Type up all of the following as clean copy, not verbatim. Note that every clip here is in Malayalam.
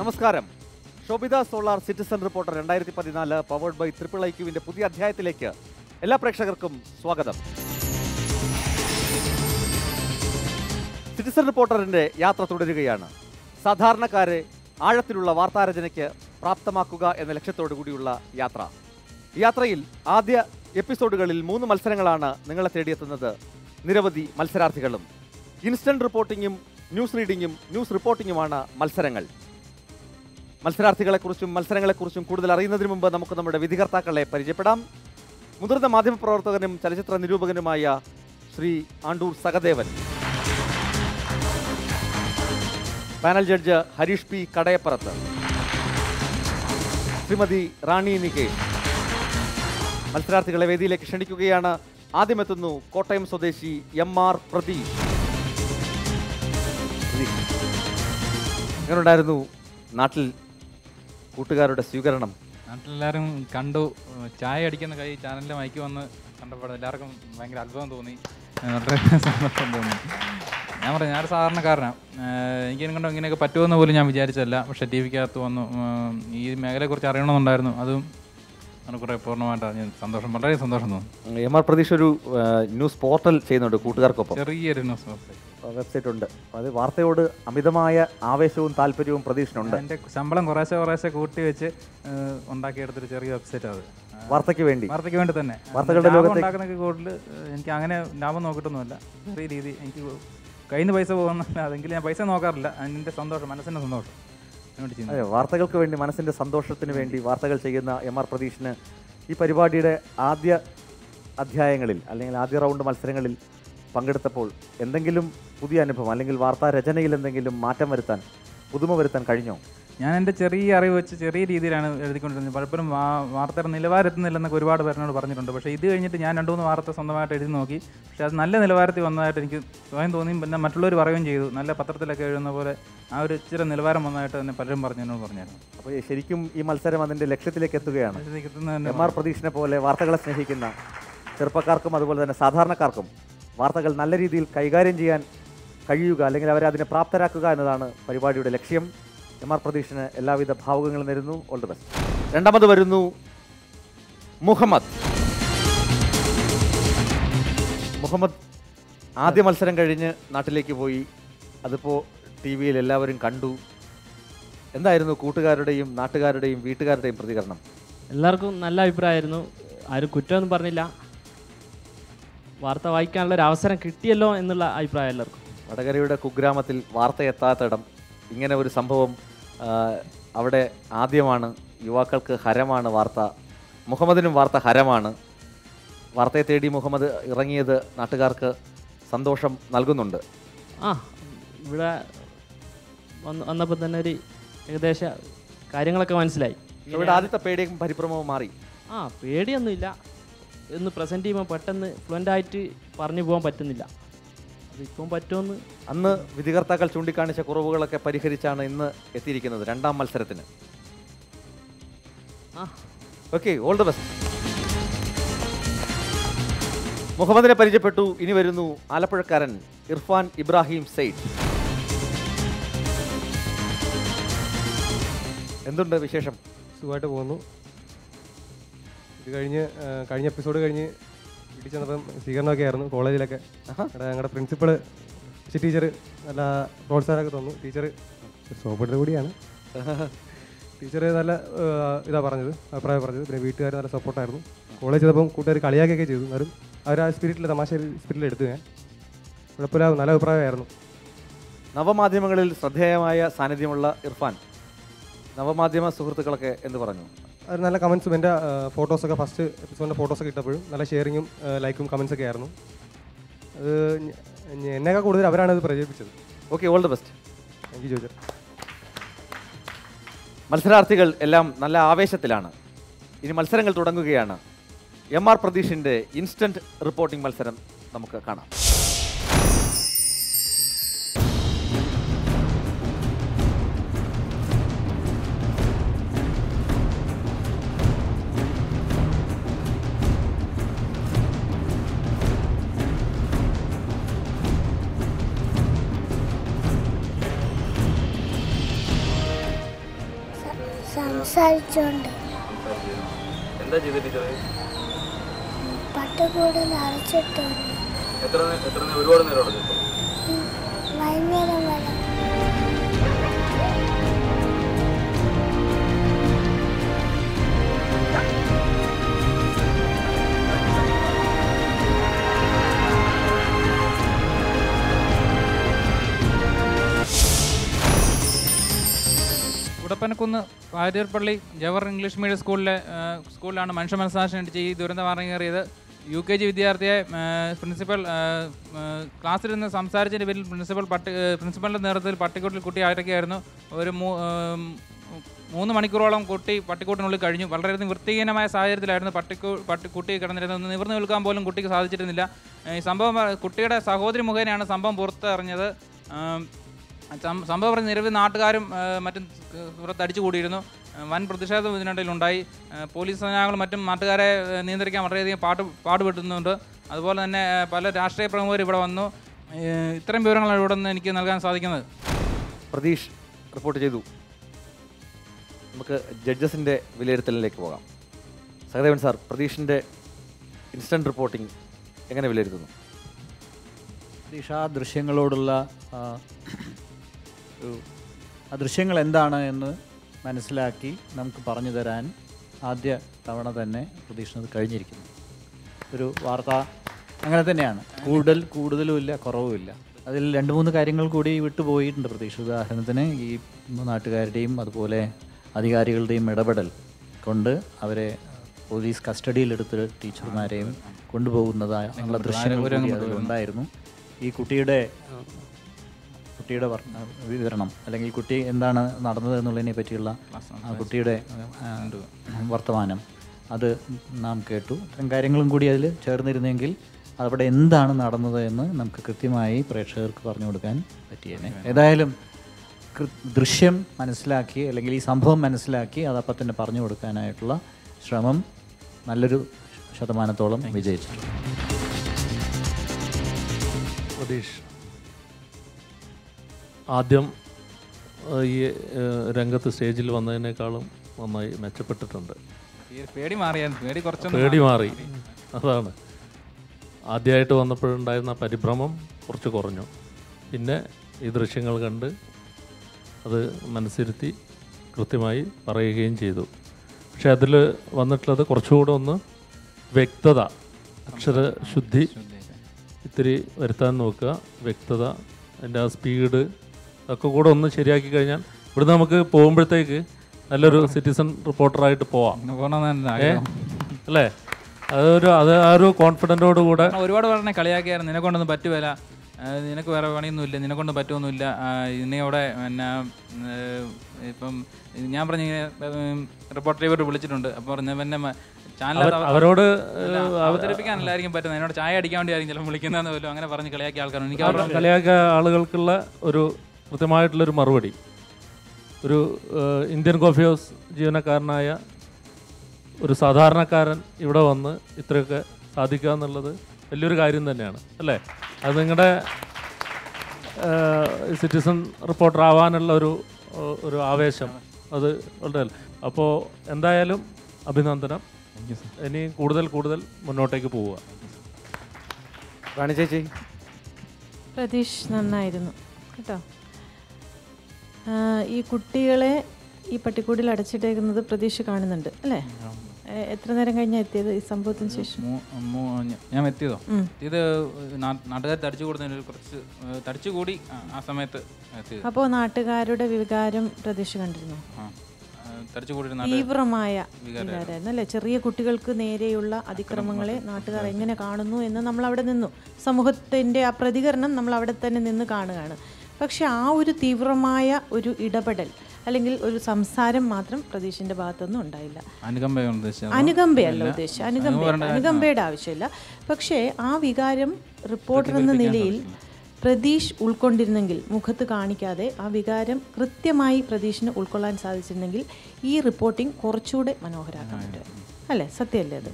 നമസ്കാരം. Shobhita solar citizen reporter 2014 powered by triple ഐക്യുവിന്റെ പുതിയ അധ്യായത്തിലേക്ക് എല്ലാ പ്രേക്ഷകർക്കും സ്വാഗതം. സിറ്റിസൺ റിപ്പോർട്ടറിന്റെ യാത്ര തുടരുകയാണ്. സാധാരണക്കാരെ ആഴത്തിലുള്ള വാർത്താരചനയ്ക്ക് പ്രാപ്തമാക്കുക എന്ന ലക്ഷ്യത്തോടു കൂടിയുള്ള യാത്ര. ഈ യാത്രയിൽ ആദ്യ എപ്പിസോഡുകളിൽ 3 മത്സരങ്ങളാണ് നിങ്ങളെ തേടിയെത്തുന്നത്. നിരവധി മത്സരാർത്ഥികളും. ഇൻസ്റ്റന്റ് റിപ്പോർട്ടിങ്ങും ന്യൂസ് റീഡിങ്ങും ന്യൂസ് റിപ്പോർട്ടിങ്ങുമാണ് മത്സരങ്ങൾ. മത്സരാർത്ഥികളെക്കുറിച്ചും മത്സരങ്ങളെക്കുറിച്ചും കൂടുതൽ അറിയുന്നതിന് മുമ്പ് നമുക്ക് നമ്മുടെ വിധികർത്താക്കളെ പരിചയപ്പെടാം. മുതിർന്ന മാധ്യമപ്രവർത്തകനും ചലച്ചിത്ര നിരൂപകനുമായ Shri Andoor Sahadevan, panel judge Harish P Kadayappurath, Shrimati Rani Nikesh. മത്സരാർത്ഥികളെ വേദിയിലേക്ക് ക്ഷണിക്കുകയാണ്. ആദ്യമെത്തുന്നു കോട്ടയം സ്വദേശി MR പ്രതീഷ്. എങ്ങനെയുണ്ടായിരുന്നു നാട്ടിൽ കൂട്ടുകാരുടെ സ്വീകരണം? നാട്ടിലെല്ലാവരും കണ്ടു. ചായ അടിക്കുന്ന കൈ ചാനലിലെ മൈക്ക് വന്ന് കണ്ടപ്പോൾ എല്ലാവർക്കും ഭയങ്കര അത്ഭുതം തോന്നി, വളരെ സന്തോഷം തോന്നി. ഞാൻ പറഞ്ഞു, ഞാനൊരു സാധാരണക്കാരനാണ്, എനിക്ക് കണ്ടോ ഇങ്ങനെയൊക്കെ പറ്റുമെന്ന് പോലും ഞാൻ വിചാരിച്ചല്ല. പക്ഷേ ടി വിക്കകത്ത് വന്നു ഈ മേഖലയെക്കുറിച്ച് അറിയണമെന്നുണ്ടായിരുന്നു. അതും കുറേ പൂർണ്ണമായിട്ടാണ് ഞാൻ സന്തോഷം, വളരെ സന്തോഷം തോന്നുന്നു. MR പ്രതീഷ് ഒരു ന്യൂസ് പോർട്ടൽ ചെയ്യുന്നുണ്ട് കൂട്ടുകാർക്കൊപ്പം. ചെറിയൊരു ന്യൂസ് വെബ്സൈറ്റ് ഉണ്ട്. അത് വാർത്തയോട് അമിതമായ ആവേശവും താല്പര്യവും പ്രതീക്ഷയുണ്ട്. എൻ്റെ ശമ്പളം കുറേശ്ശെ കൂട്ടി വെച്ച് ഉണ്ടാക്കിയെടുത്തൊരു ചെറിയ വെബ്സൈറ്റ്. അത് വാർത്തയ്ക്ക് വേണ്ടി തന്നെ. വാർത്തകളുടെ ലോകം ഉണ്ടാക്കുന്ന കൂടുതൽ എനിക്ക് അങ്ങനെ ലാഭം നോക്കിയിട്ടൊന്നുമല്ല. ചെറിയ രീതി എനിക്ക് കയ്യിൽ നിന്ന് പൈസ പോകുന്നില്ല, അതെങ്കിലും ഞാൻ പൈസ നോക്കാറില്ല. അതിൻ്റെ സന്തോഷം, മനസ്സിൻ്റെ സന്തോഷം. അതെ, വാർത്തകൾക്ക് വേണ്ടി, മനസ്സിൻ്റെ സന്തോഷത്തിന് വേണ്ടി വാർത്തകൾ ചെയ്യുന്ന MR പ്രതീഷിന് ഈ പരിപാടിയുടെ ആദ്യ അധ്യായങ്ങളിൽ അല്ലെങ്കിൽ ആദ്യ റൗണ്ട് മത്സരങ്ങളിൽ പങ്കെടുത്തപ്പോൾ എന്തെങ്കിലും പുതിയ അനുഭവം അല്ലെങ്കിൽ വാർത്താ രചനയിൽ എന്തെങ്കിലും മാറ്റം വരുത്താൻ, പുതുമ വരുത്താൻ കഴിഞ്ഞോ? ഞാൻ എൻ്റെ ചെറിയ അറിവ് വെച്ച് ചെറിയ രീതിയിലാണ് എഴുതിക്കൊണ്ടിരുന്നത്. പലപ്പോഴും വാർത്തയുടെ നിലവാരത്തുന്നില്ലെന്നൊക്കെ ഒരുപാട് പേരോട് പറഞ്ഞിട്ടുണ്ട്. പക്ഷേ ഇത് കഴിഞ്ഞിട്ട് ഞാൻ 2-3 വാർത്ത സ്വന്തമായിട്ട് എഴുതി നോക്കി. പക്ഷേ അത് നല്ല നിലവാരത്തിൽ വന്നതായിട്ട് എനിക്ക് സ്വയം തോന്നി. പിന്നെ മറ്റുള്ളവർ പറയുകയും ചെയ്തു, നല്ല പത്രത്തിലൊക്കെ എഴുതുന്ന പോലെ ആ ഒരു ഇച്ചിരി നിലവാരം വന്നതായിട്ട് തന്നെ പലരും എന്നോട് പറഞ്ഞായിരുന്നു. അപ്പോൾ ശരിക്കും ഈ മത്സരം അതിൻ്റെ ലക്ഷ്യത്തിലേക്ക് എത്തുകയാണ്. MR പ്രതീഷിനെ പോലെ വാർത്തകളെ സ്നേഹിക്കുന്ന ചെറുപ്പക്കാർക്കും അതുപോലെ തന്നെ സാധാരണക്കാർക്കും വാർത്തകൾ നല്ല രീതിയിൽ കൈകാര്യം ചെയ്യാൻ കഴിയുക, അല്ലെങ്കിൽ അവരെ അതിനെ പ്രാപ്തരാക്കുക എന്നതാണ് പരിപാടിയുടെ ലക്ഷ്യം. MR പ്രതീഷിന് എല്ലാവിധ ഭാവുകങ്ങളും നേരുന്നു. All the best. രണ്ടാമത് വരുന്നു മുഹമ്മദ്. ആദ്യ മത്സരം കഴിഞ്ഞ് നാട്ടിലേക്ക് പോയി. അതിപ്പോൾ TV-യിൽ എല്ലാവരും കണ്ടു. എന്തായിരുന്നു കൂട്ടുകാരുടെയും നാട്ടുകാരുടെയും വീട്ടുകാരുടെയും പ്രതികരണം? എല്ലാവർക്കും നല്ല അഭിപ്രായമായിരുന്നു. ആരും കുറ്റമൊന്നും പറഞ്ഞില്ല. വാർത്ത വായിക്കാനുള്ള ഒരു അവസരം കിട്ടിയല്ലോ എന്നുള്ള അഭിപ്രായം എല്ലാവർക്കും. വടകരയുടെ കുഗ്രാമത്തിൽ വാർത്ത എത്താത്തിടം, ഇങ്ങനെ ഒരു സംഭവം അവിടെ ആദ്യമാണ്. യുവാക്കൾക്ക് ഹരമാണ് വാർത്ത. മുഹമ്മദിനും വാർത്ത ഹരമാണ്. വാർത്തയെ തേടി മുഹമ്മദ് ഇറങ്ങിയത് നാട്ടുകാർക്ക് സന്തോഷം നൽകുന്നുണ്ട്. ഇവിടെ വന്നപ്പോൾ തന്നെ ഒരു ഏകദേശ കാര്യങ്ങളൊക്കെ മനസ്സിലായി. ഇവിടെ ആദ്യത്തെ പേടിയും പരിഭ്രമവും മാറി. പേടിയൊന്നുമില്ല. ഒന്ന് പ്രസൻറ്റ് ചെയ്യുമ്പോൾ പെട്ടെന്ന് ഫ്ലുവൻ്റായിട്ട് പറഞ്ഞു പോകാൻ പറ്റുന്നില്ല. അതിപ്പം പറ്റുമെന്ന് അന്ന് വിധികർത്താക്കൾ ചൂണ്ടിക്കാണിച്ച കുറവുകളൊക്കെ പരിഹരിച്ചാണ് ഇന്ന് എത്തിയിരിക്കുന്നത് രണ്ടാം മത്സരത്തിന്. Okay, all the best. മുഹമ്മദിനെ പരിചയപ്പെട്ടു. ഇനി വരുന്നു ആലപ്പുഴക്കാരൻ ഇർഫാൻ ഇബ്രാഹിം സെയ്ദ്. എന്തുണ്ട് വിശേഷം? സുഖമായിട്ട് പോകുന്നു. ഇത് കഴിഞ്ഞ എപ്പിസോഡ് കഴിഞ്ഞ് വീട്ടിൽ ചെന്നപ്പം സ്വീകരണമൊക്കെ ആയിരുന്നു കോളേജിലൊക്കെ. ഞങ്ങളുടെ പ്രിൻസിപ്പൾ ടീച്ചർ നല്ല പ്രോത്സാഹനമൊക്കെ തന്നു. ടീച്ചർ സോപ്പിട്ടത് കൂടിയാണ്. ടീച്ചർ നല്ല അഭിപ്രായം പറഞ്ഞത്. പിന്നെ വീട്ടുകാർ നല്ല സപ്പോർട്ടായിരുന്നു. കോളേജ് ചെയ്തപ്പം കൂട്ടുകാർ കളിയാക്കുകയൊക്കെ ചെയ്തു. എന്നാലും അവർ ആ തമാശ സ്പിരിറ്റിൽ എടുത്തു. ഞാൻ കുഴപ്പമില്ല, നല്ല അഭിപ്രായമായിരുന്നു. നവമാധ്യമങ്ങളിൽ ശ്രദ്ധേയമായ സാന്നിധ്യമുള്ള ഇർഫാൻ, നവമാധ്യമ സുഹൃത്തുക്കളൊക്കെ എന്ന് പറഞ്ഞു. അത് നല്ല കമൻസും എൻ്റെ ഫോട്ടോസൊക്കെ ഫസ്റ്റ് എപ്പിസോഡിൻ്റെ ഫോട്ടോസൊക്കെ ഇട്ടപ്പോഴും നല്ല ഷെയറിങ്ങും ലൈക്കും കമൻസൊക്കെ ആയിരുന്നു. അത് എന്നേക്കാൾ കൂടുതൽ അവരാണ് അത് പ്രചരിപ്പിച്ചത്. Okay, all the best. Thank you Jojer. മത്സരാർത്ഥികൾ എല്ലാം നല്ല ആവേശത്തിലാണ്. ഇനി മത്സരങ്ങൾ തുടങ്ങുകയാണ്. MR പ്രതീഷിൻ്റെ ഇൻസ്റ്റന്റ് റിപ്പോർട്ടിംഗ് മത്സരം നമുക്ക് കാണാം. സംസാരിച്ചോണ്ട് എന്താ ചെയ്ത ടീച്ചറെ? പട്ടുകൂടെ നിറച്ചിട്ടുണ്ട് ഒരുപാട് നേരം വൈകുന്നേരം വരെ. ഉടപ്പനക്കുന്ന് വാര്യർപ്പള്ളി ജവഹർ ഇംഗ്ലീഷ് മീഡിയം സ്കൂളിലാണ് മനുഷ്യ മനസ്സാക്ഷിന് അടിച്ച് ഈ ദുരന്തം അരങ്ങേറിയത്. UKG വിദ്യാർത്ഥിയെ പ്രിൻസിപ്പൽ ക്ലാസ്സിലിരുന്ന് സംസാരിച്ചതിൻ്റെ പേരിൽ പ്രിൻസിപ്പലിൻ്റെ നേതൃത്വത്തിൽ പട്ടിക്കൂട്ടിൽ കുട്ടി അടയ്ക്കുകയായിരുന്നു. ഒരു 3 മണിക്കൂറോളം കുട്ടി പട്ടിക്കൂട്ടിനുള്ളിൽ കഴിഞ്ഞു. വളരെയധികം വൃത്തിഹീനമായ സാഹചര്യത്തിലായിരുന്നു കുട്ടി കിടന്നിരുന്നത്. നിവർന്നു നിൽക്കാൻ പോലും കുട്ടിക്ക് സാധിച്ചിരുന്നില്ല. ഈ സംഭവം കുട്ടിയുടെ സഹോദരി മുഖേനയാണ് സംഭവം പുറത്തറിഞ്ഞത്. സംഭവം പറഞ്ഞ് നിരവധി നാട്ടുകാരും മറ്റും പുറത്ത് അടിച്ചുകൂടിയിരുന്നു. വൻ പ്രതിഷേധം ഇതിനിടയിലുണ്ടായി. പോലീസ് സേനകളും മറ്റും നാട്ടുകാരെ നിയന്ത്രിക്കാൻ വളരെയധികം പാടുപെടുന്നുണ്ട്. അതുപോലെ തന്നെ പല രാഷ്ട്രീയ പ്രമുഖർ ഇവിടെ വന്നു. ഇത്തരം വിവരങ്ങളാണ് ഇവിടെ നിന്ന് എനിക്ക് നൽകാൻ സാധിക്കുന്നത്. പ്രതീഷ് റിപ്പോർട്ട് ചെയ്തു. നമുക്ക് ജഡ്ജസിൻ്റെ വിലയിരുത്തലിലേക്ക് പോകാം. സഹദേവൻ സാർ, പ്രതീഷിൻ്റെ ഇൻസ്റ്റൻറ്റ് റിപ്പോർട്ടിംഗ് എങ്ങനെ വിലയിരുത്തുന്നു? പ്രതീഷ്, ആ ദൃശ്യങ്ങളോടുള്ള ആ ദൃശ്യങ്ങൾ എന്താണ് എന്ന് മനസ്സിലാക്കി നമുക്ക് പറഞ്ഞു തരാൻ ആദ്യ തവണ തന്നെ പ്രതീക്ഷിച്ചത് കഴിഞ്ഞിരിക്കുന്നു. ഒരു വാർത്ത അങ്ങനെ തന്നെയാണ്, കൂടുതലുമില്ല കുറവുമില്ല. അതിൽ 2-3 കാര്യങ്ങൾ കൂടി വിട്ടുപോയിട്ടുണ്ട് പ്രതീക്ഷ. ഉദാഹരണത്തിന് ഈ നാട്ടുകാരുടെയും അതുപോലെ അധികാരികളുടെയും ഇടപെടൽ കൊണ്ട് അവരെ പോലീസ് കസ്റ്റഡിയിലെടുത്ത് ടീച്ചർമാരെയും കൊണ്ടുപോകുന്നതായുള്ള ദൃശ്യങ്ങൾ അതിലുണ്ടായിരുന്നു. ഈ കുട്ടിയുടെ വിവരണം അല്ലെങ്കിൽ കുട്ടി എന്താണ് നടന്നത് എന്നുള്ളതിനെ പറ്റിയുള്ള ആ കുട്ടിയുടെ വർത്തമാനം അത് നാം കേട്ടു. ഇത്തരം കാര്യങ്ങളും കൂടി അതിൽ ചേർന്നിരുന്നെങ്കിൽ അവിടെ എന്താണ് നടന്നത് എന്ന് നമുക്ക് കൃത്യമായി പ്രേക്ഷകർക്ക് പറഞ്ഞു കൊടുക്കാൻ പറ്റിയേനെ. ഏതായാലും ദൃശ്യം മനസ്സിലാക്കി അല്ലെങ്കിൽ ഈ സംഭവം മനസ്സിലാക്കി അതപ്പം തന്നെ പറഞ്ഞു കൊടുക്കാനായിട്ടുള്ള ശ്രമം നല്ലൊരു ശതമാനത്തോളം വിജയിച്ചിട്ടുണ്ട്. പ്രതീഷ്, ആദ്യം ഈ രംഗത്ത് സ്റ്റേജിൽ വന്നതിനേക്കാളും നന്നായി മെച്ചപ്പെട്ടിട്ടുണ്ട്. പേടി മാറി. അതാണ് ആദ്യമായിട്ട് വന്നപ്പോഴുണ്ടായിരുന്ന പരിഭ്രമം കുറച്ച് കുറഞ്ഞു. പിന്നെ ഈ ദൃശ്യങ്ങൾ കണ്ട് അത് മനസ്സിരുത്തി കൃത്യമായി പറയുകയും ചെയ്തു. പക്ഷെ അതിൽ വന്നിട്ടുള്ളത് കുറച്ചുകൂടെ ഒന്ന് വ്യക്തത, അക്ഷരശുദ്ധി ഇത്തിരി വരുത്താൻ നോക്കുക. വ്യക്തത, അതിൻ്റെ ആ സ്പീഡ് ഒക്കെ കൂടെ ഒന്ന് ശരിയാക്കി കഴിഞ്ഞാൽ ഇവിടുന്ന് നമുക്ക് പോകുമ്പോഴത്തേക്ക് നല്ലൊരു സിറ്റിസൺ റിപ്പോർട്ടറായിട്ട് പോവാം അല്ലേ? അത് ആ ഒരു കോൺഫിഡൻറ്റോട് കൂടെ. ഒരുപാട് പറഞ്ഞ കളിയാക്കിയായിരുന്നു, നിന്നെക്കൊണ്ടൊന്നും പറ്റുകയില്ല, നിനക്ക് വേറെ പണിയൊന്നുമില്ല, നിന്നെക്കൊണ്ട് പറ്റുമൊന്നുമില്ല, ഇന്നയോടെ പിന്നെ ഇപ്പം ഞാൻ പറഞ്ഞ റിപ്പോർട്ടർ ഇവർ വിളിച്ചിട്ടുണ്ട്. അപ്പോൾ പറഞ്ഞ പിന്നെ ചാനൽ അവരോട് അവതരിപ്പിക്കാനല്ലായിരിക്കും പറ്റുന്നത്, എന്നോട് ചായ അടിക്കാൻ വേണ്ടി ആയിരിക്കും ചിലപ്പോൾ വിളിക്കുന്നതെന്ന് പോലും അങ്ങനെ പറഞ്ഞ് കളിയാക്കിയ ആൾക്കാരാണ്. എനിക്ക് അവരുടെ കളിയാക്കിയ ആളുകൾക്കുള്ള ഒരു കൃത്യമായിട്ടുള്ളൊരു മറുപടി ഒരു ഇന്ത്യൻ കോഫി ഹൗസ് ജീവനക്കാരനായ ഒരു സാധാരണക്കാരൻ ഇവിടെ വന്ന് ഇത്രയൊക്കെ സാധിക്കുക എന്നുള്ളത് വലിയൊരു കാര്യം തന്നെയാണ് അല്ലേ? അത് നിങ്ങളുടെ സിറ്റിസൺ റിപ്പോർട്ടർ ആവാനുള്ള ഒരു ആവേശം അത് വളരെ. അപ്പോൾ എന്തായാലും അഭിനന്ദനം. ഇനി കൂടുതൽ മുന്നോട്ടേക്ക് പോവുക. റാണി ചേച്ചി, പ്രതീഷ് നന്നായിരുന്നു കേട്ടോ. ഈ കുട്ടികളെ ഈ പട്ടിക്കൂടിൽ അടച്ചിട്ടേക്കുന്നത് പ്രതീക്ഷ കാണുന്നുണ്ട് അല്ലേ? എത്ര നേരം കഴിഞ്ഞാൽ എത്തിയത് ഈ സംഭവത്തിന് ശേഷം? ഞാൻ എത്തിയതോ ഇത് നാട്ടുകാർ തടിച്ചു കൂടുന്നതിന് കുറച്ച് തടിച്ചുകൂടി ആ സമയത്ത് എത്തിയത്. അപ്പോൾ നാട്ടുകാരുടെ വികാരം പ്രതീക്ഷ കണ്ടിരുന്നു. തീവ്രമായ വികാരമായിരുന്നു അല്ലേ? ചെറിയ കുട്ടികൾക്ക് നേരെയുള്ള അതിക്രമങ്ങളെ നാട്ടുകാർ എങ്ങനെ കാണുന്നു എന്ന് നമ്മൾ അവിടെ നിന്നു, സമൂഹത്തിൻ്റെ ആ പ്രതികരണം നമ്മൾ അവിടെ തന്നെ നിന്ന് കാണുകയാണ്. പക്ഷെ ആ ഒരു തീവ്രമായ ഒരു ഇടപെടൽ അല്ലെങ്കിൽ ഒരു സംസാരം മാത്രം പ്രതീഷിൻ്റെ ഭാഗത്തൊന്നും ഉണ്ടായില്ല. അനുകമ്പയല്ല ഉദ്ദേശിച്ചത്, അനുകമ്പയുടെ ആവശ്യമില്ല. പക്ഷേ ആ വികാരം റിപ്പോർട്ടർ എന്ന നിലയിൽ പ്രതീഷ് ഉൾക്കൊണ്ടിരുന്നെങ്കിൽ, മുഖത്ത് കാണിക്കാതെ ആ വികാരം കൃത്യമായി പ്രതീഷിന് ഉൾക്കൊള്ളാൻ സാധിച്ചിരുന്നെങ്കിൽ ഈ റിപ്പോർട്ടിംഗ് കുറച്ചുകൂടെ മനോഹരമാക്കാൻ പറ്റും അല്ലേ? സത്യമല്ലേ അത്?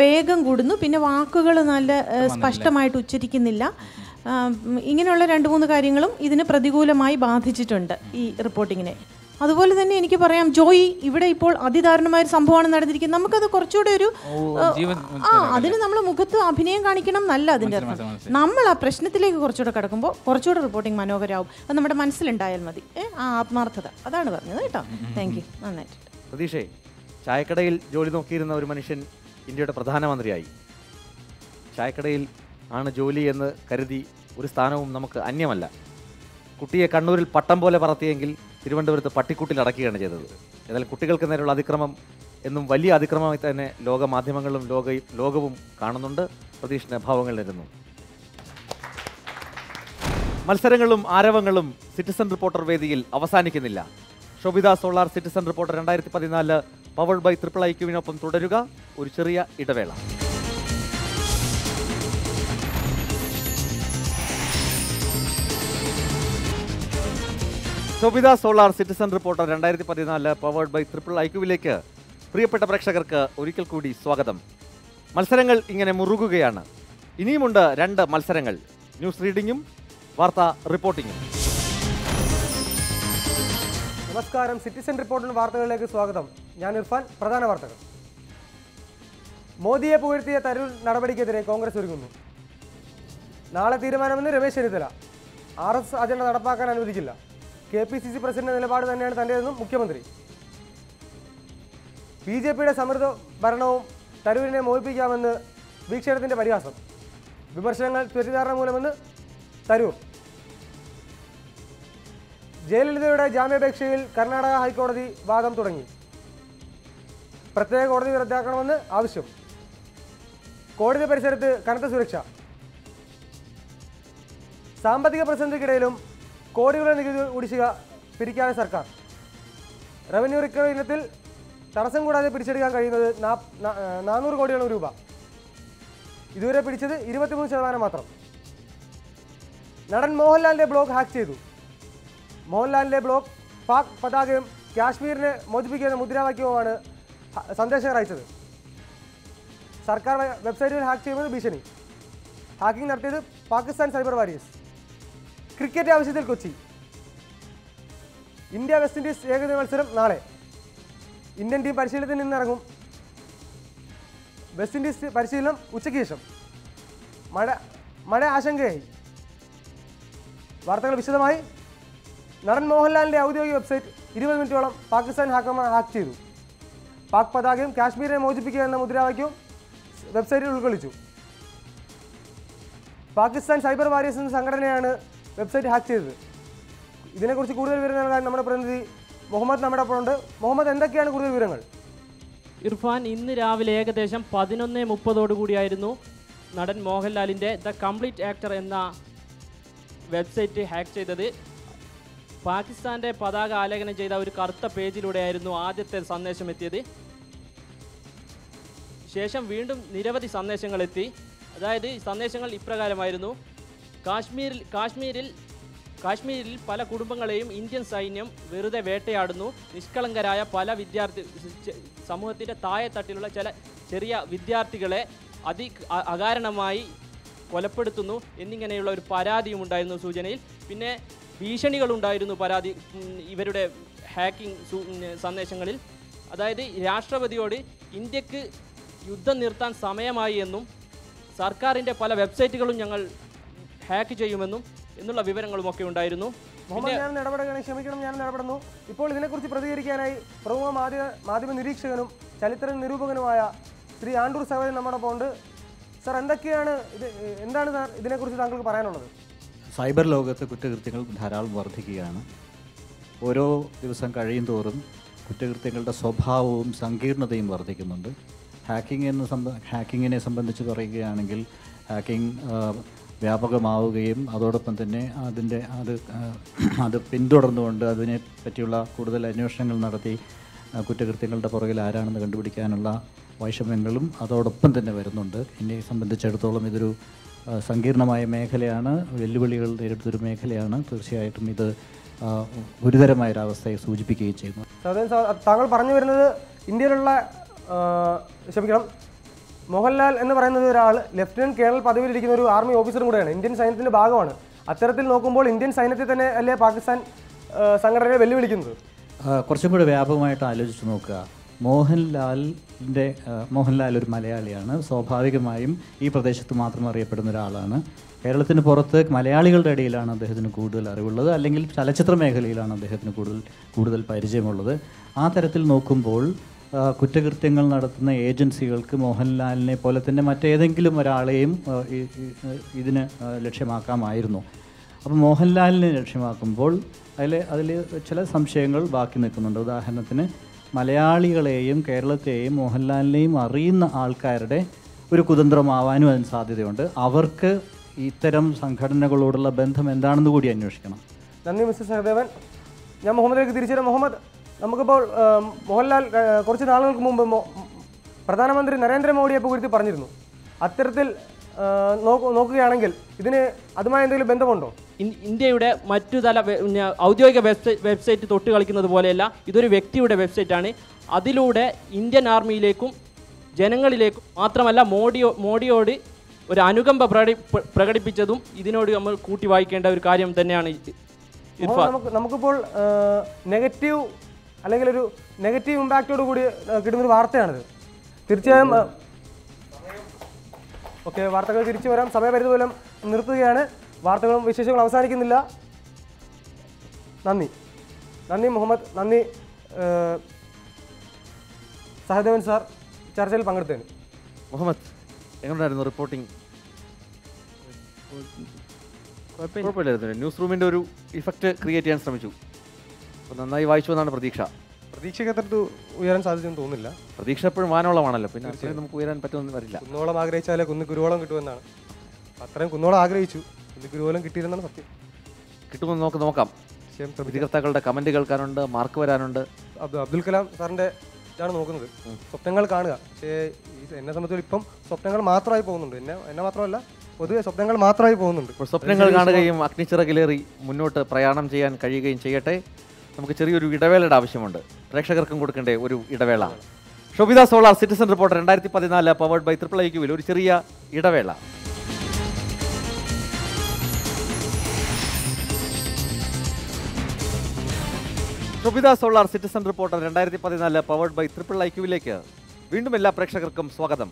വേഗം കൂടുന്നു, പിന്നെ വാക്കുകൾ നല്ല സ്പഷ്ടമായിട്ട് ഉച്ചരിക്കുന്നില്ല. ഇങ്ങനെയുള്ള 2-3 കാര്യങ്ങളും ഇതിന് പ്രതികൂലമായി ബാധിച്ചിട്ടുണ്ട് ഈ റിപ്പോർട്ടിങ്ങിനെ. അതുപോലെ തന്നെ എനിക്ക് പറയാം ജോയി ഇവിടെ ഇപ്പോൾ അതിദാരുണമായ ഒരു സംഭവമാണ് നടന്നിരിക്കുന്നത്. നമുക്കത് കുറച്ചുകൂടെ ഒരു അതിന് നമ്മൾ മുഖത്ത് അഭിനയം കാണിക്കണം എന്നല്ല അതിൻ്റെ അർത്ഥം. നമ്മൾ ആ പ്രശ്നത്തിലേക്ക് കുറച്ചുകൂടെ കിടക്കുമ്പോൾ കുറച്ചുകൂടെ റിപ്പോർട്ടിംഗ് മനോഹരമാവും. അത് നമ്മുടെ മനസ്സിലുണ്ടായാൽ മതി. ആ ആത്മാർത്ഥത അതാണ് പറഞ്ഞത് കേട്ടോ. Thank you. നന്നായിട്ട്. പ്രതീക്ഷേ, ചായക്കടയിൽ ജോലി നോക്കിയിരുന്ന ഒരു മനുഷ്യൻ ഇന്ത്യയുടെ പ്രധാനമന്ത്രിയായി. ചായക്കടയിൽ ആണ് ജോലി എന്ന് കരുതി ഒരു സ്ഥാനവും നമുക്ക് അന്യമല്ല. കുട്ടിയെ കണ്ണൂരിൽ പട്ടം പോലെ പറത്തിയെങ്കിൽ തിരുവനന്തപുരത്ത് പട്ടിക്കൂട്ടിൽ അടക്കുകയാണ് ചെയ്തത്. എന്നാൽ കുട്ടികൾക്ക് നേരെയുള്ള അതിക്രമം എന്നും വലിയ അതിക്രമമായി തന്നെ ലോകമാധ്യമങ്ങളും ലോകവും കാണുന്നുണ്ട്. പ്രതീക്ഷിച്ച ഭാവങ്ങൾ നേരുന്നു. മത്സരങ്ങളും ആരവങ്ങളും സിറ്റിസൺ റിപ്പോർട്ടർ വേദിയിൽ അവസാനിക്കുന്നില്ല. Shobhita solar citizen reporter 2014 powered by IIIQവിനൊപ്പം തുടരുക. ഒരു ചെറിയ ഇടവേള. Shobhita solar citizen reporter 2014 powered by IIIQവിലേക്ക് പ്രിയപ്പെട്ട പ്രേക്ഷകർക്ക് ഒരിക്കൽ കൂടി സ്വാഗതം. മത്സരങ്ങൾ ഇങ്ങനെ മുറുകുകയാണ്. ഇനിയുമുണ്ട് 2 മത്സരങ്ങൾ, ന്യൂസ് റീഡിങ്ങും വാർത്താ റിപ്പോർട്ടിങ്ങും. നമസ്കാരം, സിറ്റിസൺ റിപ്പോർട്ടിന് വാർത്തകളിലേക്ക് സ്വാഗതം. ഞാൻ ഇർഫാൻ. പ്രധാന വാർത്തകൾ. മോദിയെ പുകഴ്ത്തിയ തരൂർ നടപടിക്കെതിരെ കോൺഗ്രസ് ഒരുങ്ങുന്നു. നാളെ തീരുമാനമെന്ന് രമേശ് ചെന്നിത്തല. RS അജണ്ട നടപ്പാക്കാൻ അനുവദിക്കില്ല. KPCC പ്രസിഡന്റ് നിലപാട് തന്നെയാണ് തൻ്റേതെന്നും മുഖ്യമന്ത്രി. BJPയുടെ സമൃദ്ധ ഭരണവും തരൂരിനെ മോഹിപ്പിക്കാമെന്ന് വീക്ഷണത്തിൻ്റെ പരിഹാസം. വിമർശനങ്ങൾ തെറ്റിദ്ധാരണ മൂലമെന്ന് തരൂർ. ജയലളിതയുടെ ജാമ്യാപേക്ഷയിൽ കർണാടക ഹൈക്കോടതി വാദം തുടങ്ങി. പ്രത്യേക കോടതി റദ്ദാക്കണമെന്ന് ആവശ്യം. കോടതി പരിസരത്ത് കനത്ത സുരക്ഷ. സാമ്പത്തിക പ്രതിസന്ധിക്കിടയിലും കോടികളുടെ നികുതി കുടിശ്ശിക പിരിക്കാതെ സർക്കാർ. റവന്യൂ റിക്കവറി ഇനത്തിൽ തടസ്സം കൂടാതെ പിടിച്ചെടുക്കാൻ കഴിയുന്നത് 400 കോടിയോളം രൂപ. ഇതുവരെ പിടിച്ചത് 23% മാത്രം. നടൻ മോഹൻലാലിൻ്റെ ബ്ലോഗ് ഹാക്ക് ചെയ്തു. മോഹൻലാലിൻ്റെ ബ്ലോഗ് പാക് പതാകയും കാശ്മീരിനെ മോചിപ്പിക്കുന്ന മുദ്രാവാക്യവുമാണ് സന്ദേശകർ അയച്ചത്. സർക്കാർ വെബ്സൈറ്റിൽ ഹാക്ക് ചെയ്യുമെന്ന് ഭീഷണി. ഹാക്കിംഗ് നടത്തിയത് പാകിസ്ഥാൻ സൈബർ വാരിയേഴ്സ്. ക്രിക്കറ്റ് ആവശ്യത്തിൽ കൊച്ചി. ഇന്ത്യ വെസ്റ്റ് ഇൻഡീസ് ഏകദിന മത്സരം നാളെ. ഇന്ത്യൻ ടീം പരിശീലനത്തിൽ നിന്നിറങ്ങും. വെസ്റ്റ് ഇൻഡീസ് പരിശീലനം ഉച്ചയ്ക്ക് ശേഷം. മഴ ആശങ്കയായി. വാർത്തകൾ വിശദമായി. നടൻ മോഹൻലാലിൻ്റെ ഔദ്യോഗിക വെബ്സൈറ്റ് 20 മിനിറ്റോളം പാകിസ്ഥാൻ ഹാക്കർമാർ ഹാക്ക് ചെയ്തു. പാക് പതാകയും കാശ്മീരിനെ മോചിപ്പിക്കുക എന്ന മുദ്രാവാക്യവും വെബ്സൈറ്റിൽ ഉൾക്കൊള്ളിച്ചു. പാകിസ്ഥാൻ സൈബർ വാരിയേഴ്സ് എന്ന സംഘടനയാണ് വെബ്സൈറ്റ് ഹാക്ക് ചെയ്തത്. ഇതിനെക്കുറിച്ച് കൂടുതൽ വിവരം നൽകാൻ നമ്മുടെ പ്രതിനിധി മുഹമ്മദ് നമ്മുടെ ഒപ്പമുണ്ട്. മുഹമ്മദ്, എന്തൊക്കെയാണ് കൂടുതൽ വിവരങ്ങൾ? ഇർഫാൻ, ഇന്ന് രാവിലെ ഏകദേശം 11:30 കൂടിയായിരുന്നു നടൻ മോഹൻലാലിൻ്റെ ദ കംപ്ലീറ്റ് ആക്ടർ എന്ന വെബ്സൈറ്റ് ഹാക്ക് ചെയ്തത്. പാകിസ്ഥാൻ്റെ പതാക ആലേഖനം ചെയ്ത ഒരു കറുത്ത പേജിലൂടെയായിരുന്നു ആദ്യത്തെ സന്ദേശം എത്തിയത്. ശേഷം വീണ്ടും നിരവധി സന്ദേശങ്ങൾ എത്തി. അതായത് സന്ദേശങ്ങൾ ഇപ്രകാരമായിരുന്നു: കാശ്മീരിൽ പല കുടുംബങ്ങളെയും ഇന്ത്യൻ സൈന്യം വെറുതെ വേട്ടയാടുന്നു. നിഷ്കളങ്കരായ പല സമൂഹത്തിൻ്റെ താഴെത്തട്ടിലുള്ള ചെറിയ വിദ്യാർത്ഥികളെ അകാരണമായി കൊലപ്പെടുത്തുന്നു എന്നിങ്ങനെയുള്ള ഒരു പരാതിയും ഉണ്ടായിരുന്നു സൂചനയിൽ. പിന്നെ ഭീഷണികളുണ്ടായിരുന്നു ഇവരുടെ ഹാക്കിംഗ് സന്ദേശങ്ങളിൽ. അതായത് രാഷ്ട്രപതിയോട് ഇന്ത്യക്ക് യുദ്ധം നിർത്താൻ സമയമായി എന്നും സർക്കാരിൻ്റെ പല വെബ്സൈറ്റുകളും ഞങ്ങൾ ഹാക്ക് ചെയ്യുമെന്നും എന്നുള്ള വിവരങ്ങളുമൊക്കെ ഉണ്ടായിരുന്നു. മുഹമ്മദ്, ഞാൻ ഇടപെടുകയാണ്, ക്ഷമിക്കണം, ഞാൻ ഇടപെടുന്നു. ഇപ്പോൾ ഇതിനെക്കുറിച്ച് പ്രതികരിക്കാനായി പ്രമുഖ മാധ്യമ നിരീക്ഷകനും ചരിത്ര നിരൂപകനുമായ ശ്രീ ആണ്ടൂർ സഹോദരൻ നമ്മോടൊപ്പം ഉണ്ട്. സാർ, എന്താണ് സാർ ഇതിനെക്കുറിച്ച് താങ്കൾക്ക് പറയാനുള്ളത്? സൈബർ ലോകത്ത് കുറ്റകൃത്യങ്ങൾ ധാരാളം വർദ്ധിക്കുകയാണ്. ഓരോ ദിവസം കഴിയും തോറും കുറ്റകൃത്യങ്ങളുടെ സ്വഭാവവും സങ്കീർണതയും വർദ്ധിക്കുന്നുണ്ട്. ഹാക്കിങ്ങിനെ സംബന്ധിച്ച് പറയുകയാണെങ്കിൽ ഹാക്കിംഗ് വ്യാപകമാവുകയും അതോടൊപ്പം തന്നെ അത് പിന്തുടർന്നുകൊണ്ട് അതിനെ പറ്റിയുള്ള കൂടുതൽ അന്വേഷണങ്ങൾ നടത്തി കുറ്റകൃത്യങ്ങളുടെ പുറകിൽ ആരാണെന്ന് കണ്ടുപിടിക്കാനുള്ള വൈഷമ്യങ്ങളും അതോടൊപ്പം തന്നെ വരുന്നുണ്ട്. എന്നെ സംബന്ധിച്ചിടത്തോളം ഇതൊരു സങ്കീർണമായ മേഖലയാണ്, വെല്ലുവിളികൾ നേരിടുന്നൊരു മേഖലയാണ്. തീർച്ചയായിട്ടും ഇത് ഗുരുതരമായൊരവസ്ഥയെ സൂചിപ്പിക്കുകയും ചെയ്യുന്നു. താങ്കൾ പറഞ്ഞു വരുന്നത് ഇന്ത്യയിലുള്ള മോഹൻലാൽ എന്ന് പറയുന്നത് ഒരാൾ ലഫ്റ്റനന്റ് കേണൽ പദവിയിലിരിക്കുന്ന ഒരു ആർമി ഓഫീസറും കൂടെയാണ്, ഇന്ത്യൻ സൈന്യത്തിൻ്റെ ഭാഗമാണ്. അത്തരത്തിൽ നോക്കുമ്പോൾ ഇന്ത്യൻ സൈന്യത്തെ തന്നെ അല്ലേ പാകിസ്ഥാൻ സംഘടനയെ വെല്ലുവിളിക്കുന്നത്? കുറച്ചും കൂടി വ്യാപകമായിട്ട് ആലോചിച്ച് നോക്കുക. മോഹൻലാൽ ഒരു മലയാളിയാണ്. സ്വാഭാവികമായും ഈ പ്രദേശത്ത് മാത്രം അറിയപ്പെടുന്ന ഒരാളാണ്. കേരളത്തിന് പുറത്ത് മലയാളികളുടെ ഇടയിലാണ് അദ്ദേഹത്തിന് കൂടുതൽ അറിവുള്ളത്, അല്ലെങ്കിൽ ചലച്ചിത്ര മേഖലയിലാണ് അദ്ദേഹത്തിന് കൂടുതൽ പരിചയമുള്ളത്. ആ തരത്തിൽ നോക്കുമ്പോൾ കുറ്റകൃത്യങ്ങൾ നടത്തുന്ന ഏജൻസികൾക്ക് മോഹൻലാലിനെ പോലെ തന്നെ മറ്റേതെങ്കിലും ഒരാളെയും ഇതിന് ലക്ഷ്യമാക്കാമായിരുന്നു. അപ്പോൾ മോഹൻലാലിനെ ലക്ഷ്യമാക്കുമ്പോൾ അതിൽ ചില സംശയങ്ങൾ ബാക്കി നിൽക്കുന്നുണ്ട്. ഉദാഹരണത്തിന് മലയാളികളെയും കേരളത്തെയും മോഹൻലാലിനെയും അറിയുന്ന ആൾക്കാരുടെ ഒരു കുതന്ത്രമാവാനും അതിന് സാധ്യതയുണ്ട്. അവർക്ക് ഇത്തരം സംഘടനകളോടുള്ള ബന്ധം എന്താണെന്ന് കൂടി അന്വേഷിക്കണം. നന്ദി മിസ്റ്റർ സഹദേവൻ. ഞാൻ മുഹമ്മദിലേക്ക് തിരിച്ചു വരാം. മുഹമ്മദ്, നമുക്കിപ്പോൾ മോഹൻലാൽ കുറച്ച് നാളുകൾക്ക് മുമ്പ് പ്രധാനമന്ത്രി നരേന്ദ്രമോദിയെ പുകഴ്ത്തി പറഞ്ഞിരുന്നു. അത്തരത്തിൽ നോക്കുകയാണെങ്കിൽ ഇതിന് അതുമായി എന്തെങ്കിലും ബന്ധമുണ്ടോ? ഇന്ത്യയുടെ മറ്റു ഔദ്യോഗിക വെബ്സൈറ്റ് തൊട്ട് കളിക്കുന്നത് പോലെയല്ല, ഇതൊരു വ്യക്തിയുടെ വെബ്സൈറ്റാണ്. അതിലൂടെ ഇന്ത്യൻ ആർമിയിലേക്കും ജനങ്ങളിലേക്കും മാത്രമല്ല മോഡിയോട് ഒരു അനുകമ്പ പ്രകടിപ്പിച്ചതും ഇതിനോട് നമ്മൾ കൂട്ടി വായിക്കേണ്ട ഒരു കാര്യം തന്നെയാണ്. നമുക്കിപ്പോൾ നെഗറ്റീവ് അല്ലെങ്കിൽ ഒരു നെഗറ്റീവ് ഇമ്പാക്റ്റോട് കൂടി കിട്ടുന്നൊരു വാർത്തയാണിത്. തീർച്ചയായും ഓക്കെ, വാർത്തകൾ തിരിച്ചു വരാം. സമയപരിധി മൂലം നിർത്തുകയാണ്. വാർത്തകളും വിശേഷങ്ങളും അവസാനിക്കുന്നില്ല. നന്ദി മുഹമ്മദ്, നന്ദി സഹദേവൻ സാർ ചർച്ചയിൽ പങ്കെടുത്തതിന്. മുഹമ്മദ്, എങ്ങനെയായിരുന്നു റിപ്പോർട്ടിംഗ്? കുഴപ്പമില്ലായിരുന്നു. ന്യൂസ് റൂമിൻ്റെ ഒരു ഇഫക്റ്റ് ക്രിയേറ്റ് ചെയ്യാൻ ശ്രമിച്ചു. അപ്പോൾ നന്നായി വായിച്ചു എന്നാണ് പ്രതീക്ഷ. പ്രതീക്ഷയ്ക്കകത്ത് ഉയരാൻ സാധിച്ചെന്ന് തോന്നുന്നില്ല. പ്രതീക്ഷ എപ്പോഴും വാനോളമാണല്ലോ, പിന്നെ അത്രയും നമുക്ക് ഉയരാൻ പറ്റുമെന്ന് വരില്ല. കുന്നോളം ആഗ്രഹിച്ചാലേ കുന്ന് കുരുവോളം കിട്ടുമെന്നാണ്. അത്രയും കുന്നോളം ആഗ്രഹിച്ചു, കുന്ന് കുരുവോളം കിട്ടിയിരുന്നാണ് സത്യം. കിട്ടുമെന്ന് നോക്കാം. വിധികർത്താക്കളുടെ കമൻറ്റ് കേൾക്കാനുണ്ട്, മാർക്ക് വരാനുണ്ട്. അബ്ദുൽ കലാം സാറിൻ്റെ ഇതാണ് നോക്കുന്നത്, സ്വപ്നങ്ങൾ കാണുക. പക്ഷേ എന്നെ സംബന്ധിച്ചിടത്തോളം ഇപ്പം സ്വപ്നങ്ങൾ മാത്രമായി പോകുന്നുണ്ട്. എന്നെ മാത്രമല്ല, പൊതുവെ സ്വപ്നങ്ങൾ മാത്രമായി പോകുന്നുണ്ട്. സ്വപ്നങ്ങൾ കാണുകയും അഗ്നിച്ചിറകിലേറി മുന്നോട്ട് പ്രയാണം ചെയ്യാൻ കഴിയുകയും ചെയ്യട്ടെ. നമുക്ക് ചെറിയൊരു ഇടവേളയുടെ ആവശ്യമുണ്ട്. പ്രേക്ഷകർക്കും കൊടുക്കേണ്ട ഒരു ഇടവേള. Shobhita solar citizen reporter 2014 powered by IIIQവിൽ ഒരു ചെറിയ ഇടവേള. Shobhita solar citizen reporter 2014 powered by IIIQവിലേക്ക് വീണ്ടും എല്ലാ പ്രേക്ഷകർക്കും സ്വാഗതം.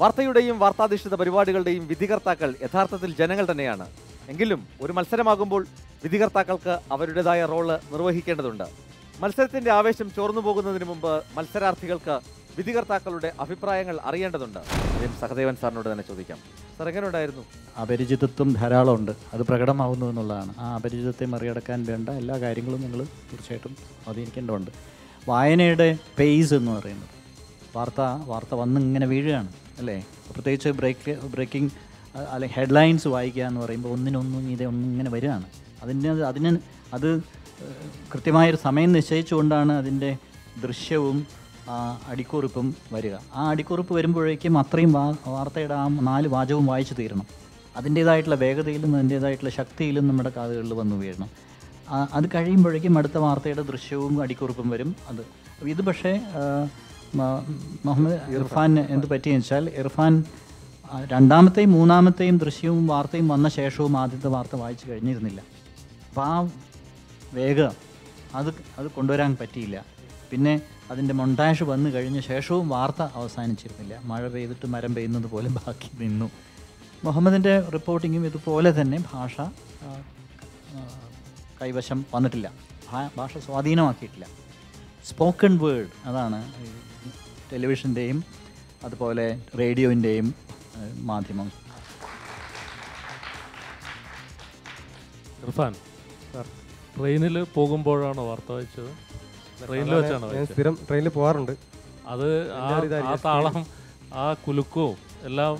വാർത്തയുടെയും വാർത്താധിഷ്ഠിത പരിപാടികളുടെയും വിധികർത്താക്കൾ യഥാർത്ഥത്തിൽ ജനങ്ങൾ തന്നെയാണ്. എങ്കിലും ഒരു മത്സരമാകുമ്പോൾ വിധികർത്താക്കൾക്ക് അവരുടേതായ റോള് നിർവഹിക്കേണ്ടതുണ്ട്. മത്സരത്തിന്റെ ആവേശം ചോർന്നു പോകുന്നതിന് മുമ്പ് മത്സരാർത്ഥികൾക്ക് വിധികർത്താക്കളുടെ അഭിപ്രായങ്ങൾ അറിയേണ്ടതുണ്ട്. സഹദേവൻ സാറിനോട് തന്നെ ചോദിക്കാം. സാർ, എങ്ങനെ ഉണ്ടായിരുന്നു? അപരിചിതത്വം ധാരാളമുണ്ട്, അത് പ്രകടമാവുന്നു എന്നുള്ളതാണ്. ആ അപരിചിതത്തെ മറികടക്കാൻ വേണ്ട എല്ലാ കാര്യങ്ങളും നിങ്ങൾ തീർച്ചയായിട്ടും സ്വാധീനിക്കേണ്ടതുണ്ട്. വായനയുടെ പേസ് എന്ന് പറയുന്നത്, വാർത്ത വന്നിങ്ങനെ വീഴുകയാണ് അല്ലേ? പ്രത്യേകിച്ച് ബ്രേക്കിംഗ് അല്ലെങ്കിൽ ഹെഡ്ലൈൻസ് വായിക്കുക എന്ന് പറയുമ്പോൾ ഒന്നിനൊന്നും ഇങ്ങനെ വരികയാണ്. അത് കൃത്യമായൊരു സമയം നിശ്ചയിച്ചുകൊണ്ടാണ് അതിൻ്റെ ദൃശ്യവും അടിക്കുറിപ്പും വരിക. ആ അടിക്കുറിപ്പ് വരുമ്പോഴേക്കും അത്രയും വാർത്തയുടെ ആ 4 വാചകവും വായിച്ചു തീരണം. അതിൻ്റേതായിട്ടുള്ള വേഗതയിലും അതിൻ്റേതായിട്ടുള്ള ശക്തിയിലും നമ്മുടെ കാതുകളിൽ വന്നു വീഴണം. അത് കഴിയുമ്പോഴേക്കും അടുത്ത വാർത്തയുടെ ദൃശ്യവും അടിക്കുറിപ്പും വരും. ഇത് പക്ഷേ മുഹമ്മദ് ഇർഫാൻ എന്ത് പറ്റിയെന്ന് വെച്ചാൽ, ഇർഫാൻ രണ്ടാമത്തെയും മൂന്നാമത്തെയും ദൃശ്യവും വാർത്തയും വന്ന ശേഷവും ആദ്യത്തെ വാർത്ത വായിച്ചു കഴിഞ്ഞിരുന്നില്ല. അപ്പോൾ ആ വേഗം അത് കൊണ്ടുവരാൻ പറ്റിയില്ല. പിന്നെ അതിൻ്റെ മൊണ്ടാഷ് വന്നു കഴിഞ്ഞ ശേഷവും വാർത്ത അവസാനിച്ചിരുന്നില്ല. മഴ പെയ്തിട്ട് മരം പെയ്യുന്നത് പോലെ ബാക്കി നിന്നു. മുഹമ്മദിൻ്റെ റിപ്പോർട്ടിങ്ങും ഇതുപോലെ തന്നെ ഭാഷ കൈവശം വന്നിട്ടില്ല, ഭാഷ സ്വാധീനമാക്കിയിട്ടില്ല. സ്പോക്കൺ വേർഡ്, അതാണ് ടെലിവിഷൻ്റെയും അതുപോലെ റേഡിയോൻ്റെയും മാധ്യമം. ഇർഫാൻ, ട്രെയിനിൽ പോകുമ്പോഴാണോ വാർത്ത വായിച്ചത്? ട്രെയിനിൽ വെച്ചാണോ? സ്ഥിരം ട്രെയിനിൽ പോകാറുണ്ട്. അത് ആ താളം, ആ കുലുക്കവും എല്ലാം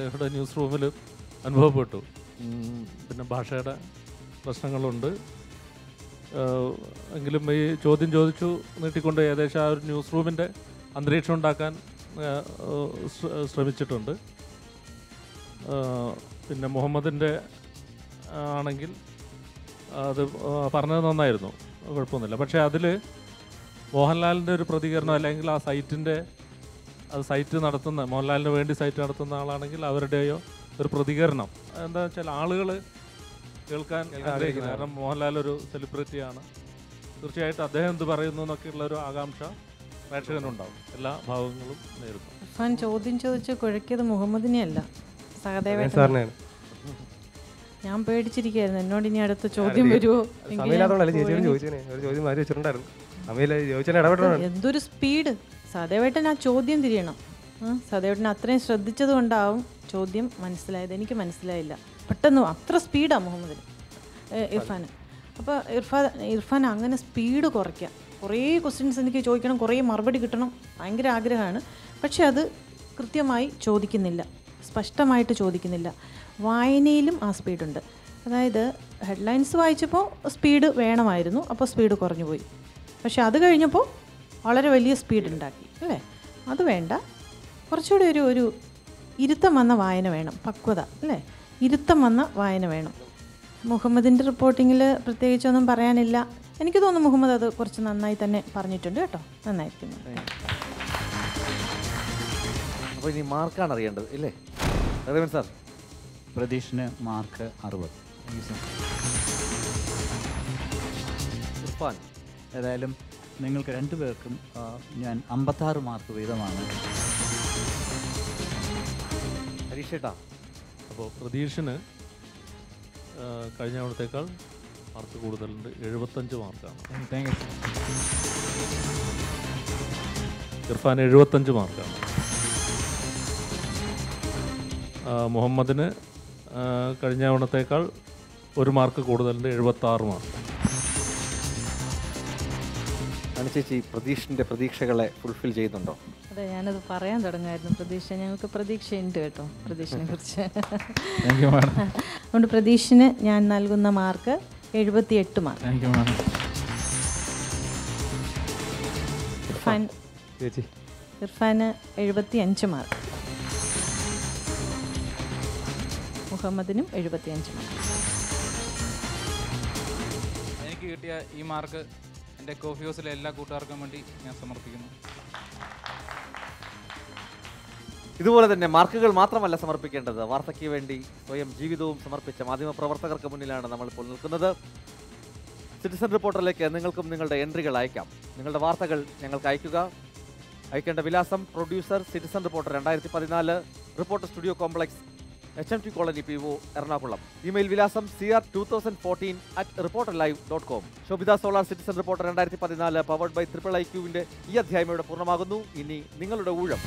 ഇവിടെ ന്യൂസ് റൂമിൽ അനുഭവപ്പെട്ടു. പിന്നെ ഭാഷയുടെ പ്രശ്നങ്ങളുണ്ട്. എങ്കിലും ഈ ചോദ്യം ചോദിച്ചു നീട്ടിക്കൊണ്ട് ഏകദേശം ആ ഒരു ന്യൂസ് റൂമിൻ്റെ അന്തരീക്ഷം ഉണ്ടാക്കാൻ ശ്രമിച്ചിട്ടുണ്ട്. പിന്നെ മുഹമ്മദിൻ്റെ ആണെങ്കിൽ അത് പറഞ്ഞത് നന്നായിരുന്നു, കുഴപ്പമൊന്നുമില്ല. പക്ഷേ അതിൽ മോഹൻലാലിൻ്റെ ഒരു പ്രതികരണം, അല്ലെങ്കിൽ ആ സൈറ്റ് നടത്തുന്ന, മോഹൻലാലിന് വേണ്ടി സൈറ്റ് നടത്തുന്ന ആളാണെങ്കിൽ അവരുടെയോ ഒരു പ്രതികരണം എന്താ വെച്ചാൽ ആളുകൾ കേൾക്കാൻ ആഗ്രഹിക്കുന്നത്. കാരണം മോഹൻലാൽ ഒരു സെലിബ്രിറ്റിയാണ്, തീർച്ചയായിട്ടും അദ്ദേഹം എന്ത് പറയുന്നു എന്നൊക്കെയുള്ള ഒരു ആകാംക്ഷ പ്രേക്ഷകനുണ്ടാവും. എല്ലാ ഭാവങ്ങളും നേരുന്നു. ഇർഫാൻ ചോദ്യം ചോദിച്ച് കുഴക്കിയത് മുഹമ്മദിനെ അല്ല, സഹദേവേട്ടൻ. സാറിനെയാണ്. ഞാൻ പേടിച്ചിരിക്കുകയായിരുന്നു, എന്നോട് ഇനി അടുത്ത ചോദ്യം വരുമോ. സമയമില്ലാത്തോണ്ടല്ലേ ചേച്ചിയോട് ചോദിച്ചേനെ, ഒരു ചോദ്യം മാറ്റി വെച്ചിട്ടുണ്ടായിരുന്നു. സമയമില്ല, ചോദിച്ചാൽ ഇടപെടണം. എന്തൊരു സ്പീഡ്! സഹദേവേട്ടൻ ആ ചോദ്യം തിരിയണം. സഹദേവേട്ടൻ അത്രയും ശ്രദ്ധിച്ചത് കൊണ്ടാവും ചോദ്യം മനസ്സിലായത്. എനിക്ക് മനസ്സിലായില്ല പെട്ടെന്ന്, അത്ര സ്പീഡാണ് മുഹമ്മദിന്, ഇർഫാന്. അപ്പോൾ ഇർഫാൻ അങ്ങനെ സ്പീഡ് കുറയ്ക്കുക. കുറേ ക്വസ്റ്റ്യൻസ് എനിക്ക് ചോദിക്കണം, കുറേ മറുപടി കിട്ടണം, ഭയങ്കര ആഗ്രഹമാണ്. പക്ഷെ അത് കൃത്യമായി ചോദിക്കുന്നില്ല, സ്പഷ്ടമായിട്ട് ചോദിക്കുന്നില്ല. വായനയിലും ആ സ്പീഡുണ്ട്. അതായത് ഹെഡ്ലൈൻസ് വായിച്ചപ്പോൾ സ്പീഡ് വേണമായിരുന്നു, അപ്പോൾ സ്പീഡ് കുറഞ്ഞു പോയി. പക്ഷെ അത് കഴിഞ്ഞപ്പോൾ വളരെ വലിയ സ്പീഡ് ഉണ്ടാക്കി, അല്ലേ? അത് വേണ്ട, കുറച്ചുകൂടി ഒരു ഇരുത്തം വന്ന വായന വേണം, പക്വത, അല്ലേ? ഇരുത്തം വന്ന വായന വേണം. മുഹമ്മദിൻ്റെ റിപ്പോർട്ടിങ്ങിൽ പ്രത്യേകിച്ചൊന്നും പറയാനില്ല. എനിക്ക് തോന്നുന്നു മുഹമ്മദ് അത് കുറച്ച് നന്നായി തന്നെ പറഞ്ഞിട്ടുണ്ട് കേട്ടോ, നന്നായിരിക്കുന്നു. അപ്പോൾ ഇനി മാർക്കാണ് അറിയേണ്ടത്, ഇല്ലേ സാർ? പ്രതീഷിന് മാർക്ക് 60. ഇർഫാൻ, ഏതായാലും നിങ്ങൾക്ക് രണ്ടുപേർക്കും ഞാൻ 56 മാർക്ക് വീതമാണ്. ഹരീഷേട്ടാ? അപ്പോൾ പ്രതീഷിന് കഴിഞ്ഞ തവണത്തേക്കാൾ മാർക്ക് കൂടുതലുണ്ട്, 75 മാർക്കാണ്. Thank you. ഇർഫാൻ 75 മാർക്കാണ്. മുഹമ്മദിന് കഴിഞ്ഞ തവണത്തേക്കാൾ 1 മാർക്ക് കൂടുതലുണ്ട്, 76 മാർക്ക്. ചേച്ചി പ്രതീഷിൻ്റെ പ്രതീക്ഷകളെ ഫുൾഫിൽ ചെയ്യുന്നുണ്ടോ? അതെ, ഞാനത് പറയാൻ തുടങ്ങായിരുന്നു. പ്രതീക്ഷ, ഞങ്ങൾക്ക് പ്രതീക്ഷയുണ്ട് കേട്ടോ പ്രതീഷിനെ കുറിച്ച്. അതുകൊണ്ട് പ്രതീഷിന് ഞാൻ നൽകുന്ന മാർക്ക് 78 മാർക്ക്. ഇർഫാന് 75 മാർക്ക്. മുഹമ്മദിനും 75 മാർക്ക്. എനിക്ക് കിട്ടിയ ഈ മാർക്ക് എൻ്റെ കോഫി ഹൗസിലെ എല്ലാ കൂട്ടുകാർക്കും വേണ്ടി ഞാൻ സമർപ്പിക്കുന്നു. ഇതുപോലെ തന്നെ മാർക്കുകൾ മാത്രമല്ല സമർപ്പിക്കേണ്ടത്, വാർത്തയ്ക്ക് വേണ്ടി സ്വയം ജീവിതവും സമർപ്പിച്ച മാധ്യമപ്രവർത്തകർക്ക് മുന്നിലാണ് നമ്മളിപ്പോൾ നിൽക്കുന്നത്. സിറ്റിസൺ റിപ്പോർട്ടറിലേക്ക് നിങ്ങൾക്കും നിങ്ങളുടെ എൻട്രികൾ അയക്കാം. നിങ്ങളുടെ വാർത്തകൾ ഞങ്ങൾക്ക് അയക്കുക. അയക്കേണ്ട വിലാസം: producer, citizen reporter 2014, reporter studio complex, HMT colony, PO, എറണാകുളം. ഇമെയിൽ വിലാസം cr2014@reporterlive.com. Shobhitha solar, citizen reporter 2014, powered by IIIQ. ഈ അധ്യായം ഇവിടെ പൂർണ്ണമാകുന്നു. ഇനി നിങ്ങളുടെ ഊഴം.